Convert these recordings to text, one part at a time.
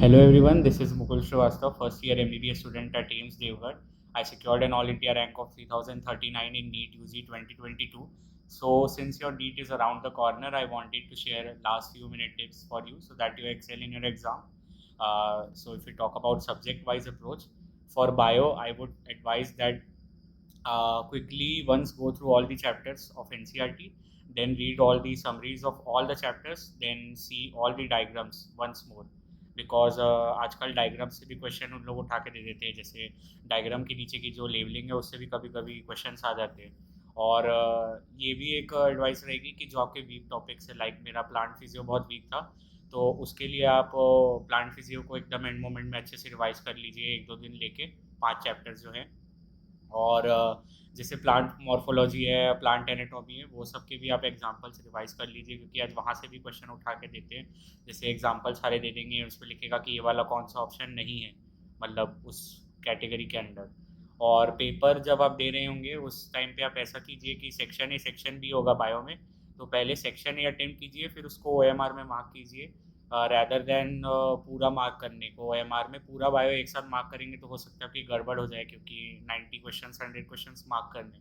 Hello everyone, this is Mukul Srivastava, first year MBBS student at AIMS Devgarh. I secured an All India rank of 3039 in NEET UG 2022. So since your NEET is around the corner, I wanted to share last few minute tips for you so that you excel in your exam. So if we talk about subject-wise approach, for bio, I would advise that quickly once go through all the chapters of NCERT, then read all the summaries of all the chapters, then see all the diagrams once more. Because आजकल diagram से भी question उन लोग उठा के दे देते हैं, जैसे डायग्राम के नीचे की जो लेवलिंग है उससे भी कभी कभी क्वेश्चन आ जाते हैं। और ये भी एक एडवाइस रहेगी कि जो आपके वीक टॉपिक्स है, लाइक मेरा प्लांट फिजियो बहुत वीक था, तो उसके लिए आप प्लांट फिजियो को एकदम एंड मोमेंट में अच्छे से रिवाइज कर लीजिए, एक दो दिन लेके 5 चैप्टर्स जो हैं। और जैसे प्लांट मॉर्फोलॉजी है, प्लांट एनाटॉमी है, वो सब के भी आप एग्जांपल्स रिवाइज कर लीजिए, क्योंकि आज वहाँ से भी क्वेश्चन उठा के देते हैं। जैसे एग्जांपल सारे दे देंगे, उस पर लिखेगा कि ये वाला कौन सा ऑप्शन नहीं है, मतलब उस कैटेगरी के अंडर। और पेपर जब आप दे रहे होंगे उस टाइम पे आप ऐसा कीजिए कि सेक्शन ए सेक्शन बी होगा बायो में, तो पहले सेक्शन ए अटेम्प्ट कीजिए, फिर उसको OMR में मार्क कीजिए, रैदर देन पूरा मार्क करने को OMR में। पूरा बायो एक साथ मार्क करेंगे तो हो सकता है कि गड़बड़ हो जाए, क्योंकि 90 क्वेश्चन 100 क्वेश्चन मार्क करने।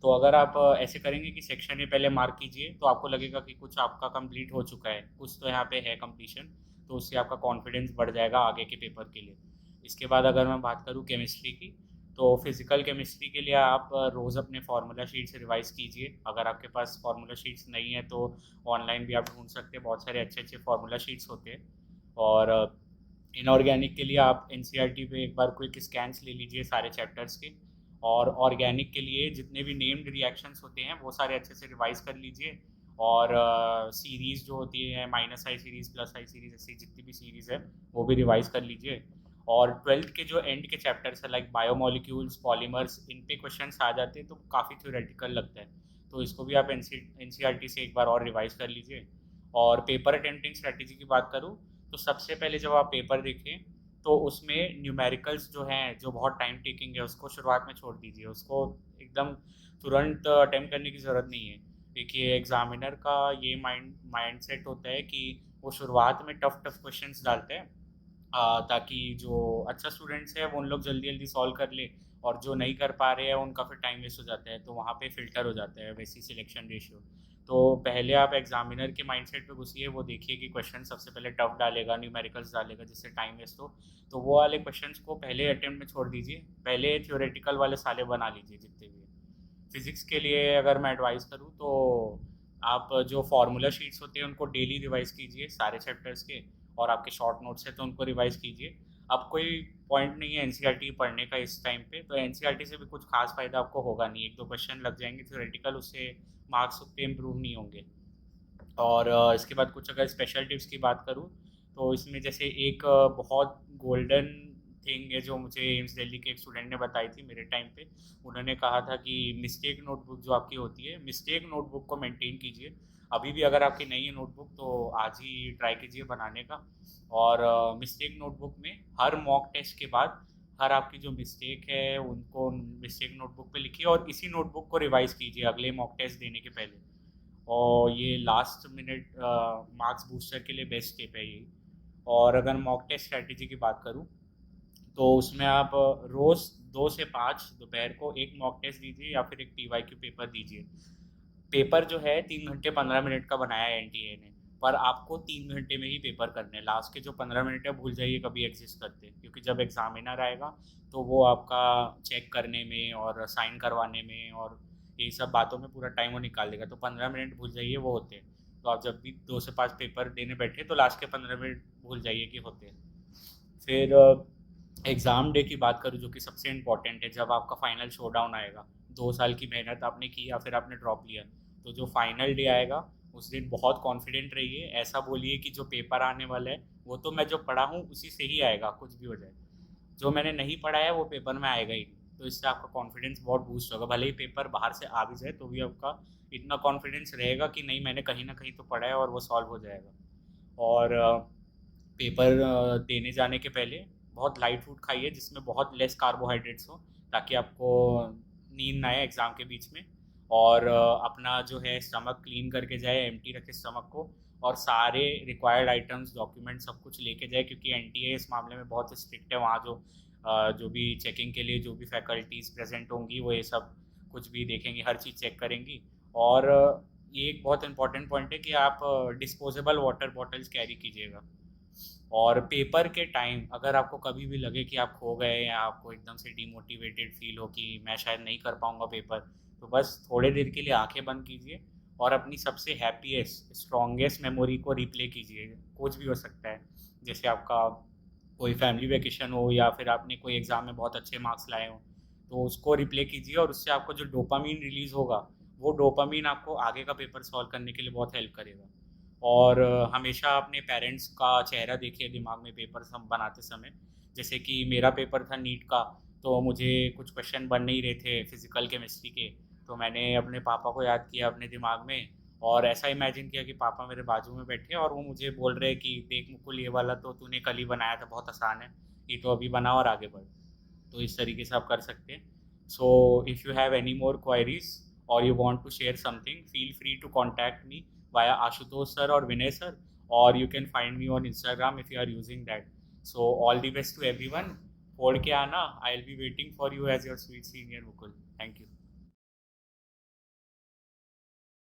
तो अगर आप ऐसे करेंगे कि सेक्शन ए पहले मार्क कीजिए, तो आपको लगेगा कि कुछ आपका कंप्लीट हो चुका है, कुछ तो यहाँ पे है कंप्लीशन, तो उससे आपका कॉन्फिडेंस बढ़ जाएगा आगे के पेपर के लिए। इसके बाद अगर मैं बात करूँ केमिस्ट्री की, तो फिजिकल केमिस्ट्री के लिए आप रोज़ अपने फार्मूला शीट्स रिवाइज कीजिए। अगर आपके पास फार्मूला शीट्स नहीं है तो ऑनलाइन भी आप ढूंढ सकते हैं, बहुत सारे अच्छे अच्छे फार्मूला शीट्स होते हैं। और इनऑर्गेनिक के लिए आप NCERT पे एक बार क्विक स्कैन्स ले लीजिए सारे चैप्टर्स के। और ऑर्गेनिक के लिए जितने भी नेम्ड रिएक्शंस होते हैं वो सारे अच्छे से रिवाइज कर लीजिए। और सीरीज़ जो होती है, -I सीरीज़, +I सीरीज़, ऐसी जितनी भी सीरीज़ है वो भी रिवाइज कर लीजिए। और 12th के जो एंड के चैप्टर्स है, लाइक बायोमोलिक्यूल्स, पॉलीमर्स, इन पे क्वेश्चन आ जाते हैं तो काफ़ी थ्योरेटिकल लगता है, तो इसको भी आप NCERT से एक बार और रिवाइज कर लीजिए। और पेपर अटेम्प्टिंग स्ट्रेटेजी की बात करूँ, तो सबसे पहले जब आप पेपर देखें तो उसमें न्यूमेरिकल्स जो हैं, जो बहुत टाइम टेकिंग है, उसको शुरुआत में छोड़ दीजिए, उसको एकदम तुरंत अटेम्प्ट करने की ज़रूरत नहीं है। देखिए एग्जामिनर का ये माइंड सेट होता है कि वो शुरुआत में टफ टफ क्वेश्चंस डालते हैं, ताकि जो अच्छा स्टूडेंट्स है वो उन लोग जल्दी जल्दी सॉल्व कर ले, और जो नहीं कर पा रहे हैं उनका फिर टाइम वेस्ट हो जाता है, तो वहाँ पे फिल्टर हो जाता है वैसी सिलेक्शन रेशियो। तो पहले आप एग्जामिनर के माइंडसेट पे घुसिए, वो देखिए कि क्वेश्चन सबसे पहले टफ डालेगा, न्यूमेरिकल्स डालेगा जिससे टाइम वेस्ट हो, तो वो वाले क्वेश्चंस को पहले अटेम्प्ट में छोड़ दीजिए, पहले थ्योरेटिकल वाले साले बना लीजिए जितने भी हैं। फिजिक्स के लिए अगर मैं एडवाइस करूँ तो आप जो फार्मूला शीट्स होते हैं उनको डेली रिवाइज कीजिए सारे चैप्टर्स के, और आपके शॉर्ट नोट्स हैं तो उनको रिवाइज कीजिए। अब कोई पॉइंट नहीं है NCERT पढ़ने का इस टाइम पे, तो NCERT से भी कुछ खास फायदा आपको होगा नहीं, एक दो क्वेश्चन लग जाएंगे थ्योरेटिकल, उससे मार्क्स उतने इम्प्रूव नहीं होंगे। और इसके बाद कुछ अगर स्पेशल टिप्स की बात करूँ, तो इसमें जैसे एक बहुत गोल्डन थिंग है जो मुझे एम्स दिल्ली के एक स्टूडेंट ने बताई थी मेरे टाइम पे। उन्होंने कहा था कि मिस्टेक नोटबुक जो आपकी होती है, मिस्टेक नोटबुक को मेंटेन कीजिए। अभी भी अगर आपकी नहीं है नोटबुक तो आज ही ट्राई कीजिए बनाने का। और मिस्टेक नोटबुक में हर मॉक टेस्ट के बाद हर आपकी जो मिस्टेक है उनको मिस्टेक नोटबुक पे लिखिए, और इसी नोटबुक को रिवाइज कीजिए अगले मॉक टेस्ट देने के पहले। और ये लास्ट मिनट मार्क्स बूस्टर के लिए बेस्ट टिप है ये। और अगर मॉक टेस्ट स्ट्रैटेजी की बात करूँ, तो उसमें आप रोज़ 2 से 5 दोपहर को एक मॉक टेस्ट दीजिए, या फिर एक PYQ पेपर दीजिए। पेपर जो है 3 घंटे 15 मिनट का बनाया है NTA ने, पर आपको 3 घंटे में ही पेपर करने हैं। लास्ट के जो 15 मिनट है भूल जाइए कभी एग्जिस्ट करते, क्योंकि जब एग्जामिनर आएगा तो वो आपका चेक करने में और साइन करवाने में और यही सब बातों में पूरा टाइम वो निकाल देगा, तो 15 मिनट भूल जाइए वो होते हैं। तो आप जब भी 2 से 5 पेपर देने बैठे तो लास्ट के 15 मिनट भूल जाइए कि होते हैं। फिर एग्ज़ाम डे की बात करूँ, जो कि सबसे इम्पोर्टेंट है, जब आपका फाइनल शोडाउन आएगा, 2 साल की मेहनत आपने की या फिर आपने ड्रॉप लिया, तो जो फाइनल डे आएगा उस दिन बहुत कॉन्फिडेंट रहिए, ऐसा बोलिए कि जो पेपर आने वाला है वो तो मैं जो पढ़ा हूँ उसी से ही आएगा, कुछ भी हो जाए, जो मैंने नहीं पढ़ा है वो पेपर में आएगा ही नहीं। तो इससे आपका कॉन्फिडेंस बहुत बूस्ट होगा, भले ही पेपर बाहर से आ भी जाए तो भी आपका इतना कॉन्फिडेंस रहेगा कि नहीं, मैंने कहीं ना कहीं तो पढ़ा है और वो सॉल्व हो जाएगा। और पेपर देने जाने के पहले बहुत लाइट फूड खाइए जिसमें बहुत लेस कार्बोहाइड्रेट्स हो, ताकि आपको नींद ना आए एग्ज़ाम के बीच में। और अपना जो है स्टमक क्लीन करके जाए, एम्प्टी रखे स्टमक को, और सारे रिक्वायर्ड आइटम्स डॉक्यूमेंट सब कुछ लेके जाए, क्योंकि एनटीए इस मामले में बहुत स्ट्रिक्ट है। वहाँ जो भी चेकिंग के लिए जो भी फैकल्टीज़ प्रेजेंट होंगी वो ये सब कुछ भी देखेंगी, हर चीज़ चेक करेंगी। और ये एक बहुत इंपॉर्टेंट पॉइंट है कि आप डिस्पोजेबल वाटर बॉटल्स कैरी कीजिएगा। और पेपर के टाइम अगर आपको कभी भी लगे कि आप खो गए या आपको एकदम से डिमोटिवेटेड फील हो कि मैं शायद नहीं कर पाऊँगा पेपर, तो बस थोड़े देर के लिए आंखें बंद कीजिए और अपनी सबसे हैप्पीएस्ट स्ट्रॉन्गेस्ट मेमोरी को रिप्ले कीजिए। कुछ भी हो सकता है, जैसे आपका कोई फैमिली वेकेशन हो या फिर आपने कोई एग्ज़ाम में बहुत अच्छे मार्क्स लाए हों, तो उसको रिप्ले कीजिए और उससे आपको जो डोपामीन रिलीज़ होगा, वो डोपामीन आपको आगे का पेपर सॉल्व करने के लिए बहुत हेल्प करेगा। और हमेशा अपने पेरेंट्स का चेहरा देखिए दिमाग में पेपर सम बनाते समय। जैसे कि मेरा पेपर था नीट का, तो मुझे कुछ क्वेश्चन बन नहीं रहे थे फिजिकल केमिस्ट्री के, तो मैंने अपने पापा को याद किया अपने दिमाग में, और ऐसा इमेजिन किया कि पापा मेरे बाजू में बैठे और वो मुझे बोल रहे हैं कि देख मुकुल, ये वाला तो तूने कल ही बनाया था, बहुत आसान है, ये तो अभी बना और आगे बढ़। तो इस तरीके से आप कर सकते हैं। So if you have any more queries और you want to share something, feel free to contact me via Ashutosh sir or Vinay sir, or you can find me on Instagram if you are using that. So all the best to everyone. फोड़ के आना, I'll be waiting for you as your sweet senior Mukul. Thank you.